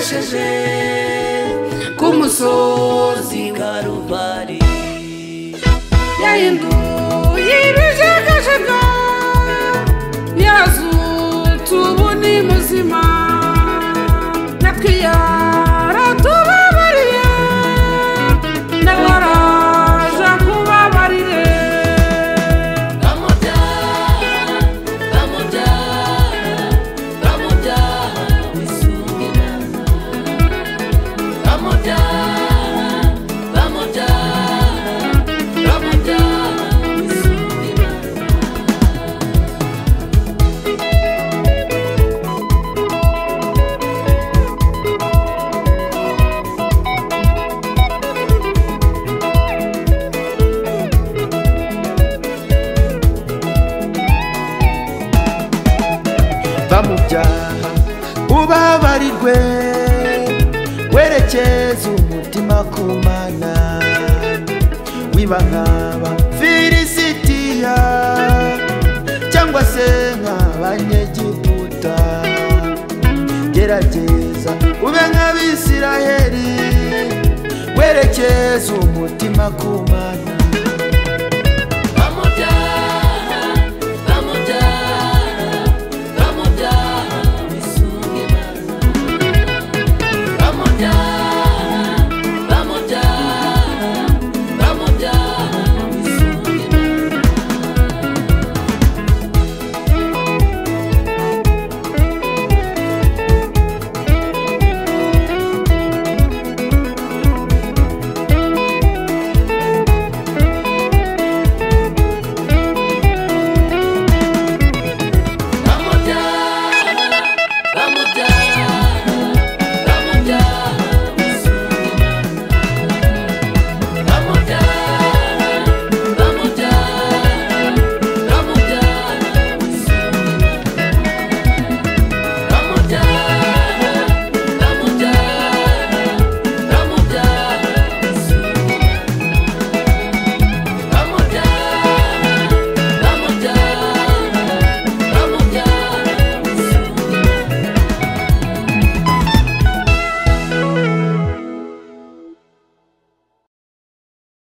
yanesheje ku musozi Karuvali yahinduye ibijegajega yazutse ubu ni muzima nakiyara tubabariye nawe araje kubabarire bamubyaha ubabarirwe werekeza umutima ku Mana wiba nk'aba Filisitiya cyangwa se nk'Abanyegiputa gerageza ube nk'Abisiraheli werekeza umutima ku Mana